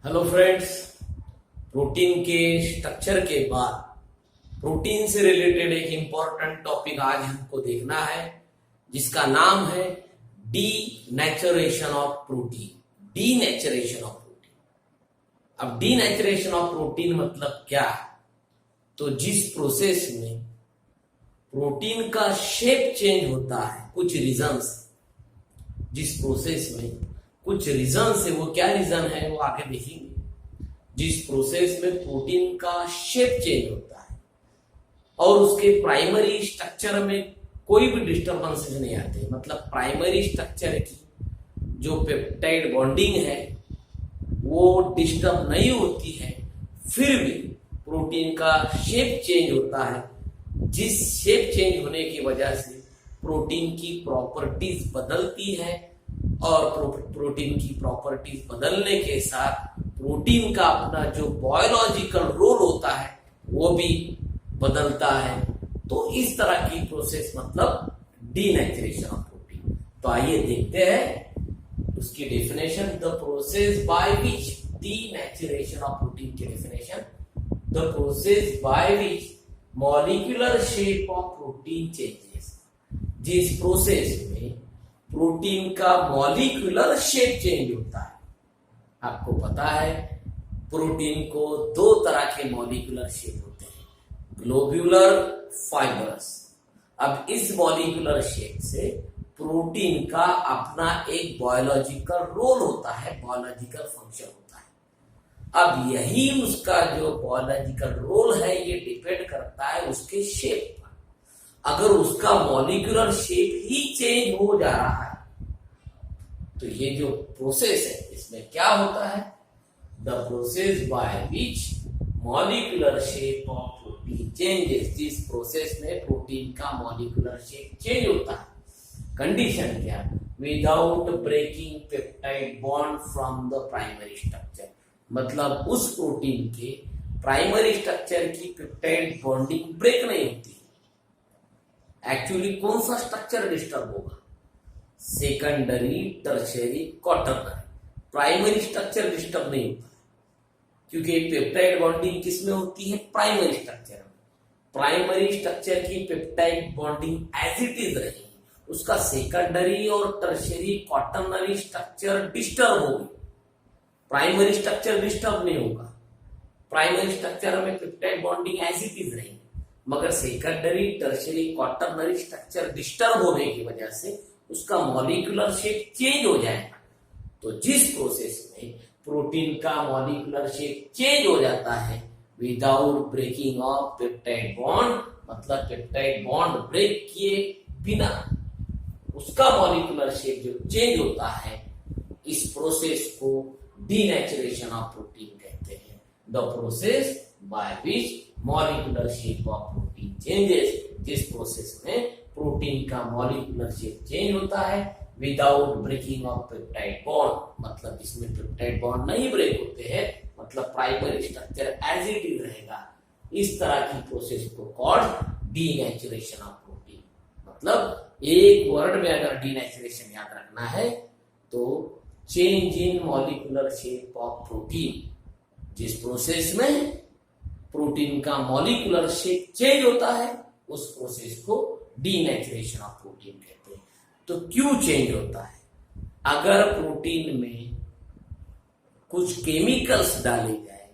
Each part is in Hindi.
हेलो फ्रेंड्स, प्रोटीन के स्ट्रक्चर के बाद प्रोटीन से रिलेटेड एक इंपॉर्टेंट टॉपिक आज हमको देखना है, जिसका नाम है denaturation of protein. Denaturation of protein. अब डीनेचुरेशन ऑफ प्रोटीन मतलब क्या है? तो जिस प्रोसेस में प्रोटीन का शेप चेंज होता है कुछ रीजन से, जिस प्रोसेस में कुछ रीजन से, वो क्या रीजन है वो आगे देखेंगे। जिस प्रोसेस में प्रोटीन का शेप चेंज होता है और उसके प्राइमरी स्ट्रक्चर में कोई भी डिस्टर्बेंसेस नहीं आते, मतलब प्राइमरी स्ट्रक्चर की जो पेप्टाइड बॉन्डिंग है वो डिस्टर्ब नहीं होती है, फिर भी प्रोटीन का शेप चेंज होता है। जिस शेप चेंज होने की वजह से प्रोटीन की प्रॉपर्टीज बदलती है और प्रोटीन की प्रॉपर्टीज बदलने के साथ प्रोटीन का अपना जो बायोलॉजिकल रोल होता है वो भी बदलता है। तो इस तरह की प्रोसेस मतलब डीनेचुरेशन ऑफ प्रोटीन। तो आइए देखते हैं उसकी definition. The process by which denaturation of protein की definition, the process by which molecular shape of protein changes. जिस प्रोसेस में प्रोटीन का मॉलिक्यूलर शेप चेंज होता है। आपको पता है प्रोटीन को दो तरह के मॉलिक्यूलर शेप होते हैं, ग्लोब्यूलर, फाइबरस। अब इस मॉलिक्यूलर शेप से प्रोटीन का अपना एक बायोलॉजिकल रोल होता है, बायोलॉजिकल फंक्शन होता है। अब यही उसका जो बायोलॉजिकल रोल है ये डिपेंड करता है उसके शेप पर। अगर उसका मॉलिक्यूलर शेप ही चेंज हो जा रहा है तो ये जो प्रोसेस है इसमें क्या होता है? The process by which molecular shape of protein changes. जिस प्रोसेस में प्रोटीन का मॉलिक्यूलर शेप चेंज होता है, कंडीशन क्या? Without breaking peptide bond from the primary structure. मतलब उस प्रोटीन के प्राइमरी स्ट्रक्चर की पेप्टाइड बॉन्डिंग ब्रेक नहीं होती। एक्चुअली कौन सा स्ट्रक्चर डिस्टर्ब होगा? Secondary, tertiary, quaternary. Primary structure disturb नहीं होता क्योंकि पेप्टाइड बॉन्डिंग किसमें होती है? प्राइमरी स्ट्रक्चर में। प्राइमरी स्ट्रक्चर की peptide bonding as it is रहेगी, उसका सेकेंडरी और टर्शियरी, क्वाटरनरी स्ट्रक्चर डिस्टर्ब होगी। प्राइमरी स्ट्रक्चर डिस्टर्ब नहीं होगा, प्राइमरी स्ट्रक्चर में peptide bonding as it is रहेगी। मगर secondary, tertiary, quaternary structure disturb होने की वजह से उसका मॉलिक्यूलर शेप चेंज हो जाएगा। तो जिस प्रोसेस में प्रोटीन का मॉलिक्यूलर शेप चेंज हो जाता है without breaking of peptide bond, मतलब पेप्टाइड बॉन्ड ब्रेक किए बिना उसका मॉलिक्यूलर शेप जो चेंज होता है, इस प्रोसेस को डीनेचुरेशन ऑफ प्रोटीन कहते हैं। The process by which molecular shape of protein changes. जिस प्रोसेस में प्रोटीन का मॉलिक्यूलर शेप चेंज होता है without breaking of peptide bond, मतलब इसमें पेप्टाइड बॉन्ड नहीं ब्रेक होते हैं, मतलब primary structure as it is रहेगा। इस तरह की प्रोसेस को कॉल्ड डीनेचुरेशन ऑफ प्रोटीन। मतलब एक वर्ड में अगर डीनेचुरेशन याद रखना है तो change in molecular shape of protein. जिस प्रोसेस में प्रोटीन का मॉलिक्यूलर शेप चेंज होता है उस प्रोसेस को डीनेचुरेशन ऑफ प्रोटीन कहते हैं। तो क्यों चेंज होता है? अगर प्रोटीन में कुछ केमिकल्स डाले जाए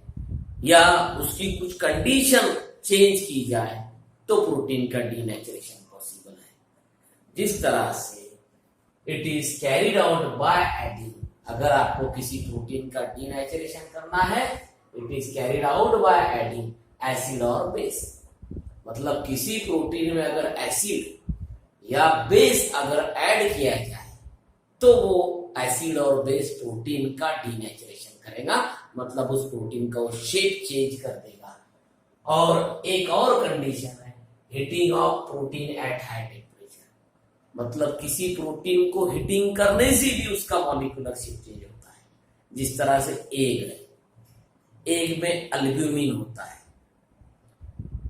या उसकी कुछ कंडीशन चेंज की जाए तो प्रोटीन का डीनेचुरेशन पॉसिबल है। जिस तरह से it is carried out by adding. अगर आपको किसी प्रोटीन का डीनेचुरेशन करना है, it is carried out by adding acid और बेस। मतलब किसी प्रोटीन में अगर एसिड या बेस अगर ऐड किया जाए तो वो एसिड और बेस प्रोटीन का डीनेचुरेशन करेगा, मतलब उस प्रोटीन का वो शेप चेंज कर देगा। और एक और कंडीशन है heating of protein at high temperature. मतलब किसी प्रोटीन को हीटिंग करने से भी उसका मॉलिक्यूलर शेप चेंज होता है। जिस तरह से एग है, एग में अल्ब्यूमिन होता है,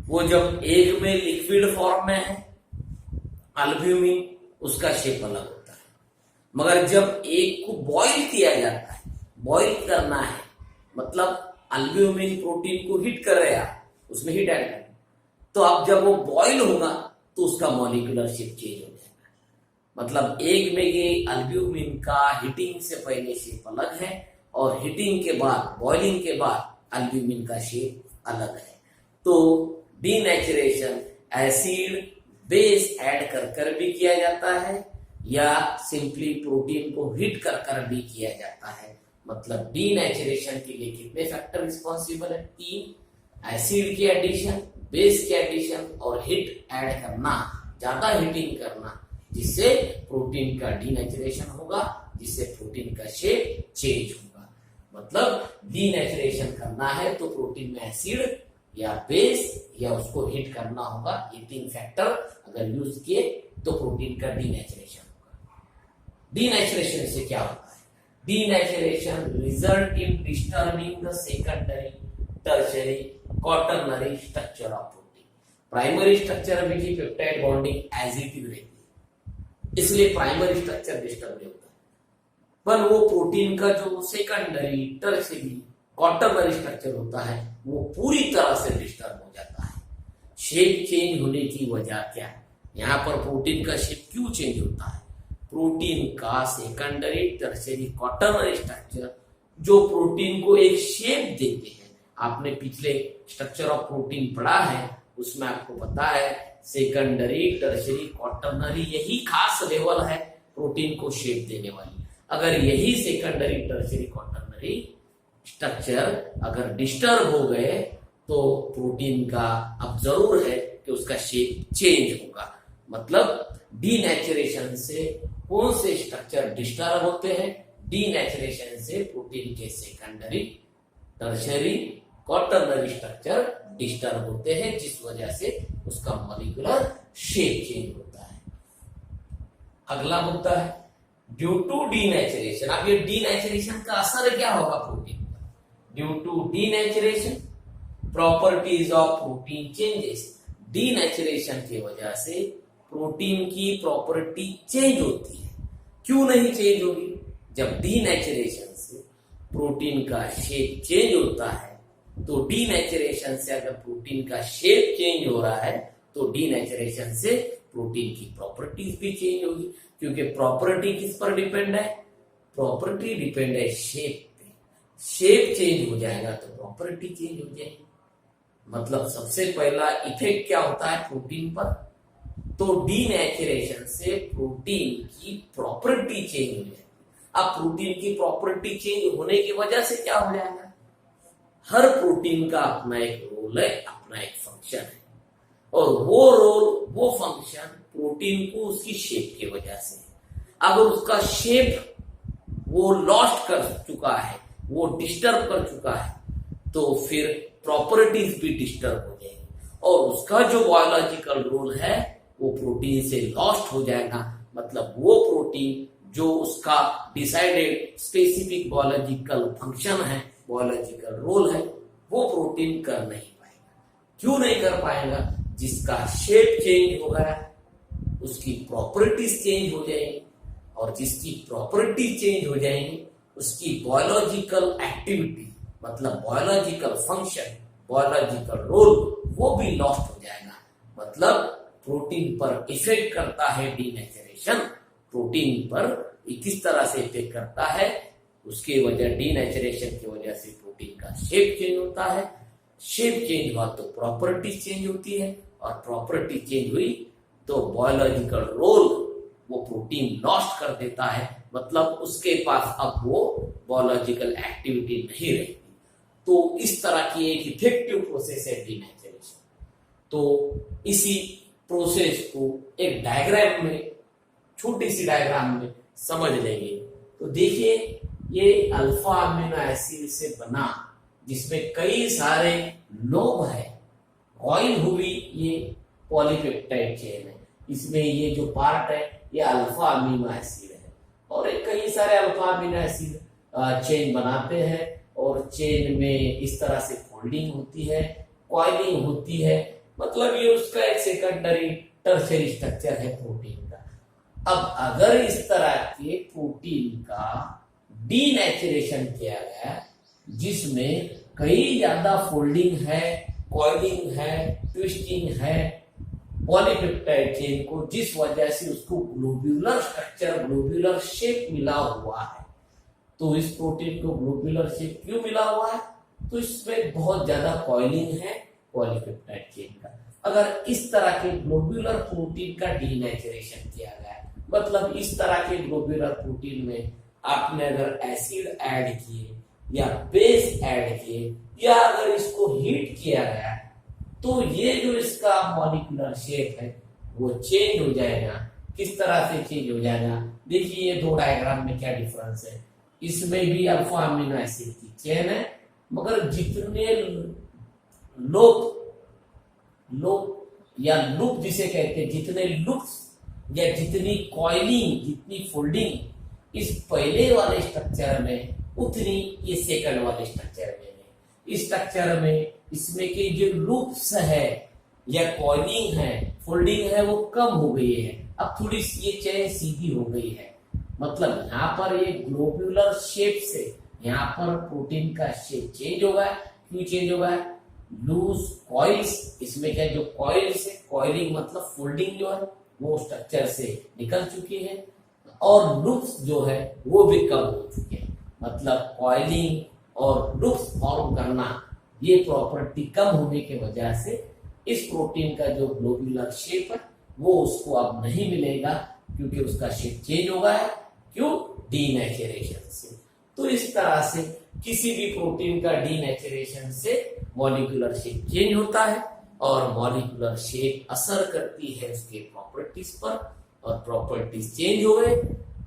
वो जब एग में लिक्विड फॉर्म में है अल्ब्यूमिन, उसका शेप अलग होता है। मगर जब एग को बॉईल किया जाता है, बॉईल करना है मतलब अल्ब्यूमिन प्रोटीन को हिट कर रहे हैं, उसमें हीट ऐड कर, तो अब जब वो बॉइल होगा तो उसका मॉलिक्यूलर शेप चेंज हो जाएगा। मतलब एक में ये अल्ब्यूमिन का हीटिंग से पहले शेप अलग है और हीटिंग के बाद, बॉइलिंग के बाद अल्ब्यूमिन का शेप अलग है। तो डीनेचुरेशन एसिड बेस ऐड कर कर भी किया जाता है या सिंपली प्रोटीन को हिट कर कर भी किया जाता है। मतलब डीनेचुरेशन के लिए कितने फैक्टर रिस्पॉन्सिबल है? 3, एसिड की एडिशन, बेस की एडिशन और हिट ऐड करना, ज्यादा हीटिंग करना, जिससे प्रोटीन का डीनेचुरेशन होगा, जिससे प्रोटीन का शेप चेंज होगा। मतलब डीनेचुरेशन करना है तो प्रोटीन में एसिड या बेस या उसको हिट करना होगा। ये 3 फैक्टर अगर यूज किए तो प्रोटीन का डीनेचुरेशन होगा। डीनेचुरेशन से क्या होता है? Denaturation result in disturbing the secondary, tertiary, quaternary structure of protein. Primary structure में peptide bonding as it is रहती है, इसलिए प्राइमरी स्ट्रक्चर डिस्टर्ब नहीं होता, पर वो प्रोटीन का जो सेकेंडरी, टर्शियरी, क्वाटरनरी स्ट्रक्चर होता है वो पूरी तरह से डिस्टर्ब हो जाता है। शेप चेंज होने की वजह क्या है? यहाँ पर प्रोटीन का शेप क्यों चेंज होता है? प्रोटीन का सेकेंडरी, टर्शियरी, क्वाटरनरी स्ट्रक्चर जो प्रोटीन को एक शेप देते हैं। आपने पिछले स्ट्रक्चर ऑफ प्रोटीन पढ़ा है, उसमें आपको पता है सेकेंडरी, टर्शियरी, क्वाटरनरी यही खास लेवल है प्रोटीन को शेप देने वाली। अगर यही सेकेंडरी, टर्शियरी, क्वाटरनरी स्ट्रक्चर अगर डिस्टर्ब हो गए तो प्रोटीन का अब जरूर है कि उसका शेप चेंज होगा। मतलब डीनेचुरेशन से कौन से स्ट्रक्चर डिस्टर्ब होते हैं? डीनेचुरेशन से प्रोटीन के secondary, tertiary, quaternary structure disturb होते हैं, जिस वजह से उसका मॉलिक्यूलर शेप चेंज होता है। अगला मुद्दा है ड्यू टू डीनेचुरेशन। अब ये डीनेचुरेशन का असर क्या होगा प्रोटीन पर? Due to denaturation properties of protein changes. Denaturation की वजह से प्रोटीन की प्रॉपर्टी चेंज होती है। क्यों नहीं चेंज होगी? जब डीनेचुरेशन से प्रोटीन का शेप चेंज होता है तो डीनेचुरेशन से अगर प्रोटीन का शेप चेंज हो रहा है तो डीनेचुरेशन से प्रोटीन की प्रॉपर्टीज भी चेंज होगी, क्योंकि प्रॉपर्टी किस पर डिपेंड है? प्रॉपर्टी डिपेंड है शेप पे। शेप चेंज हो जाएगा तो प्रॉपर्टी चेंज हो जाएगी। मतलब सबसे पहला इफेक्ट क्या होता है प्रोटीन पर? तो डीनेचुरेशन से प्रोटीन की प्रॉपर्टी चेंज हो जाएगी। अब प्रोटीन की प्रॉपर्टी चेंज होने की वजह से क्या हो जाएगा? हर प्रोटीन का अपना एक रोल है, अपना एक फंक्शन है, और वो रोल, वो फंक्शन प्रोटीन को उसकी शेप की वजह से। अगर उसका शेप वो लॉस्ट कर चुका है, वो डिस्टर्ब कर चुका है, तो फिर प्रॉपर्टीज भी डिस्टर्ब हो जाएगी और उसका जो बायोलॉजिकल रोल है वो प्रोटीन से लॉस्ट हो जाएगा। मतलब वो प्रोटीन जो उसका डिसाइडेड स्पेसिफिक बायोलॉजिकल फंक्शन है, बायोलॉजिकल रोल है, वो प्रोटीन कर नहीं पाएगा। क्यों नहीं कर पाएगा? जिसका शेप चेंज हो गया उसकी प्रॉपर्टीज चेंज हो जाएंगी, और जिसकी प्रॉपर्टी चेंज हो जाएंगी उसकी बायोलॉजिकल एक्टिविटी, मतलब बायोलॉजिकल फंक्शन, बायोलॉजिकल रोल, वो भी लॉस्ट हो जाएगा। मतलब प्रोटीन पर इफेक्ट करता है डीनेचुरेशन। प्रोटीन पर किस तरह से इफेक्ट करता है? उसकी वजह डीनेचुरेशन की वजह से प्रोटीन का शेप चेंज होता है। शेप चेंज हुआ तो प्रॉपर्टी चेंज होती है, और प्रॉपर्टी चेंज हुई तो बायोलॉजिकल रोल वो प्रोटीन लॉस्ट कर देता है। मतलब उसके पास अब वो बायोलॉजिकल एक्टिविटी नहीं रहती। तो इस तरह की एक इफेक्टिव प्रोसेस है डीनेचुरेशन। तो इसी प्रोसेस को एक डायग्राम में, छोटी सी डायग्राम में समझ लेंगे। तो देखिए ये अल्फा अमीनो एसिड से बना, जिसमें कई सारे लोब है, कॉइल हुई ये पॉलीपेप्टाइड चेन है। इसमें ये जो पार्ट है ये अल्फा अमीनो एसिड है, और कई सारे अल्फा अमीनो एसिड चेन बनाते हैं, और चेन में इस तरह से फोल्डिंग होती है, कॉइलिंग होती है। मतलब ये उसका एक सेकेंडरी, टर्शियरी स्ट्रक्चर है प्रोटीन का। अब अगर इस तरह के प्रोटीन का डीनेचुरेशन किया गया, जिसमें कई ज्यादा फोल्डिंग है, कॉइलिंग है, ट्विस्टिंग है पॉलीपेप्टाइड चेन को, जिस वजह से उसको ग्लोब्यूलर स्ट्रक्चर, ग्लोब्यूलर शेप मिला हुआ है। तो इस प्रोटीन को ग्लोब्यूलर शेप क्यों मिला हुआ है? तो इसमें बहुत ज्यादा कॉइलिंग है पॉलीपेप्टाइड चेन का। अगर इस तरह के ग्लोब्यूलर प्रोटीन का डीनेचुरेशन किया गया है, मतलब इस तरह के ग्लोब्यूलर प्रोटीन में आपने अगर एसिड ऐड किए या बेस ऐड किए या अगर इसको हीट किया गया, तो ये जो इसका मॉलिक्यूलर शेप है वो चेंज हो जाएगा। किस तरह से चेंज हो जाएगा? देखिए ये दो डायग्राम में क्या डिफरेंस है। इसमें भी अल्फा अमीनो एसिड की चेन है, मगर जितने लोप या लूप जिसे कहते हैं, जितने लूप्स या जितनी कॉइलिंग, जितनी फोल्डिंग इस पहले वाले स्ट्रक्चर में, उतनी ये सेकंड वाले स्ट्रक्चर में है। इस स्ट्रक्चर में इसमें के जो लूप्स है या कॉइलिंग है, फोल्डिंग है, वो कम हो गई है। अब थोड़ी ये चेन सीधी हो गई है, मतलब यहाँ पर ये ग्लोब्यूलर शेप से यहाँ पर प्रोटीन का शेप चेंज होगा। क्यों चेंज होगा? लूज कॉइल्स, इसमें क्या जो कॉइल्स है, कॉइलिंग मतलब फोल्डिंग जो है वो स्ट्रक्चर से निकल चुकी है, और लूप्स जो है वो भी कम हो चुके हैं। मतलब कॉइलिंग और लूप्स फॉर्म करना, ये प्रॉपर्टी कम होने की वजह से इस प्रोटीन का जो ग्लोब्यूलर शेप है वो उसको अब नहीं मिलेगा, क्योंकि उसका शेप चेंज होगा है। क्यों? डीनेचुरेशन से। तो इस तरह से किसी भी प्रोटीन का डीनेचुरेशन से मॉलिक्यूलर शेप चेंज होता है, और मॉलिक्यूलर शेप असर करती है उसके प्रॉपर्टीज पर, और प्रॉपर्टीज चेंज हो गए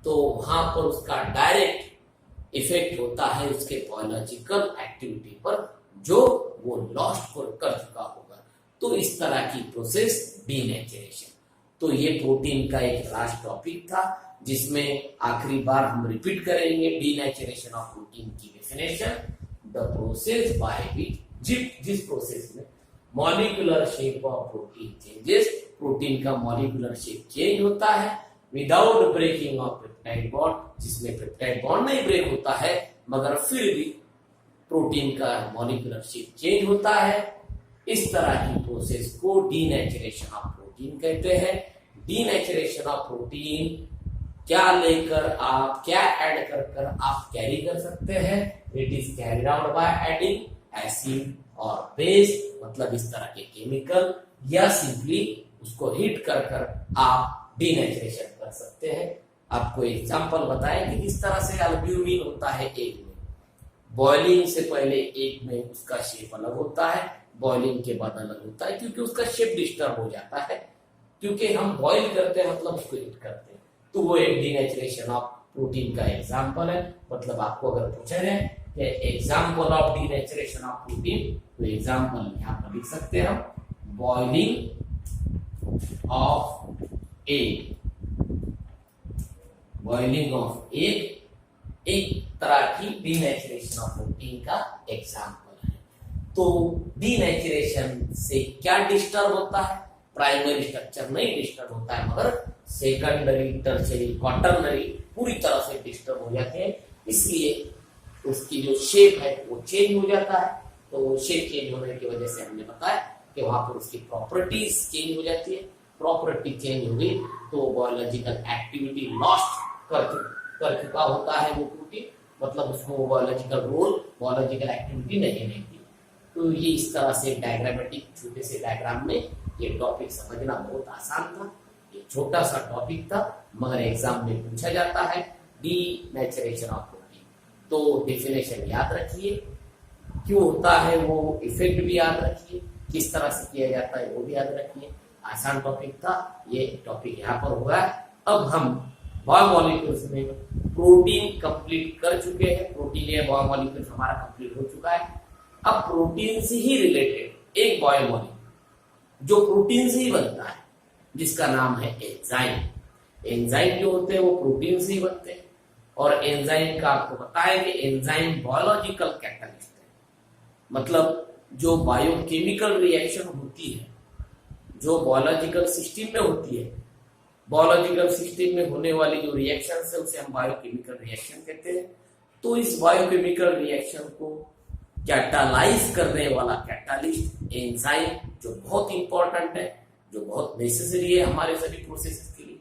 तो वहां पर उसका डायरेक्ट इफेक्ट होता है उसके बायोलॉजिकल एक्टिविटी पर, जो वो लॉस्ट कर चुका होगा। तो इस तरह की प्रोसेस डीनेचुरेशन। तो ये प्रोटीन का एक लास्ट टॉपिक था, जिसमें आखिरी बार हम रिपीट करेंगे डीनेचुरेशन ऑफ प्रोटीन की definition. The process by which, जिस प्रोसेस में molecular shape of protein changes, protein का मॉलिक्यूलर शेप चेंज होता है without breaking of peptide bond, जिसमें पेप्टाइड बॉन्ड नहीं ब्रेक होता है, मगर फिर भी प्रोटीन का मॉलिक्यूलर शेप चेंज होता है। इस तरह की प्रोसेस को डीनेचुरेशन ऑफ प्रोटीन कहते हैं। डीनेचुरेशन ऑफ प्रोटीन क्या लेकर आप, क्या ऐड कर आप कैरी कर सकते हैं? It is carried out by adding acid और बेस, मतलब इस तरह के केमिकल, या सिंपली उसको हीट कर आप डीनेचुरेशन कर सकते हैं। आपको एग्जांपल बताएं कि किस तरह से एल्ब्यूमिन होता है एग में। बॉइलिंग से पहले एग में उसका शेप अलग होता है, बॉइलिंग के बाद अलग होता है, क्योंकि उसका शेप डिस्टर्ब हो जाता है, क्योंकि हम बॉइल करते हैं मतलब उसको हीट करते हैं। तो वो एक डीनेचुरेशन ऑफ प्रोटीन का एग्जांपल है। मतलब आपको अगर पूछा जाए कि example of denaturation of protein, तो एग्जांपल यहाँ पर लिख सकते हैं हम, boiling of egg. Boiling of egg एक तरह की डीनेचुरेशन ऑफ प्रोटीन का एग्जांपल है। तो डीनेचुरेशन से क्या डिस्टर्ब होता है? प्राइमरी स्ट्रक्चर नहीं डिस्टर्ब होता है, मगर सेकेंडरी, टर्शियरी, क्वाटरनरी पूरी तरह से डिस्टर्ब हो जाते हैं। इसलिए उसकी जो शेप है वो चेंज हो जाता है। तो शेप चेंज होने की वजह से हमने बताया कि वहां पर उसकी प्रॉपर्टीज चेंज हो जाती है। प्रॉपर्टी चेंज हो गई तो बायोलॉजिकल एक्टिविटी लॉस्ट कर चुका होता है वो प्रोटीन, मतलब उसको बायोलॉजिकल रोल, बायोलॉजिकल एक्टिविटी नहीं रहती। तो ये इस तरह से डायग्रामेटिक छोटे से डायग्राम में ये टॉपिक समझना बहुत आसान था। ये छोटा सा टॉपिक था, मगर एग्जाम में पूछा जाता है डीनेचुरेशन ऑफ प्रोटीन। तो डेफिनेशन याद रखिए, क्यों होता है वो इफेक्ट भी याद रखिए, किस तरह से किया जाता है वो भी याद रखिए। आसान टॉपिक था, ये टॉपिक यहाँ पर हुआ। अब हम बायोमॉलिक्यूल्स में प्रोटीन कंप्लीट कर चुके हैं। प्रोटीन या बायोमॉलिक्यूल्स हमारा कंप्लीट हो चुका है। अब प्रोटीन से ही रिलेटेड एक बायोमॉलिक्यूल जो प्रोटीन से ही बनता है, जिसका नाम है एंजाइम। एंजाइम जो होते हैं वो प्रोटीन से ही बनते हैं, और एंजाइम का आपको पता है कि एंजाइम बायोलॉजिकल कैटलिस्ट है, मतलब जो बायोकेमिकल रिएक्शन होती है, जो बायोलॉजिकल सिस्टम में होती है, बायोलॉजिकल सिस्टम में होने वाली जो रिएक्शन है उसे हम बायोकेमिकल रिएक्शन कहते हैं। तो इस बायोकेमिकल रिएक्शन को कैटालाइज करने वाला कैटालिस्ट एंजाइम, जो बहुत इंपॉर्टेंट है, जो बहुत नेसेसरी है हमारे सभी प्रोसेसेस के लिए।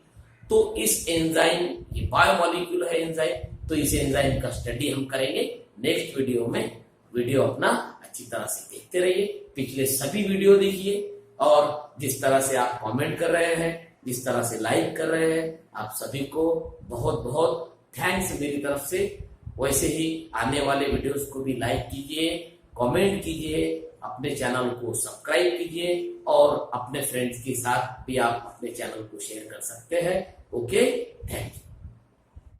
तो इस एंजाइम, ये बायोमोलिक्यूल है एंजाइम, तो इस एंजाइम का स्टडी हम करेंगे नेक्स्ट वीडियो में। वीडियो अपना अच्छी तरह से देखते रहिए, पिछले सभी वीडियो देखिए, और जिस तरह से आप कमेंट कर रहे हैं, जिस तरह से लाइक कर रहे हैं, आप सभी को बहुत बहुत थैंक्स मेरी तरफ से। वैसे ही आने वाले वीडियोस को भी लाइक कीजिए, कमेंट कीजिए, अपने चैनल को सब्सक्राइब कीजिए, और अपने फ्रेंड्स के साथ भी आप अपने चैनल को शेयर कर सकते हैं। Okay, thank you.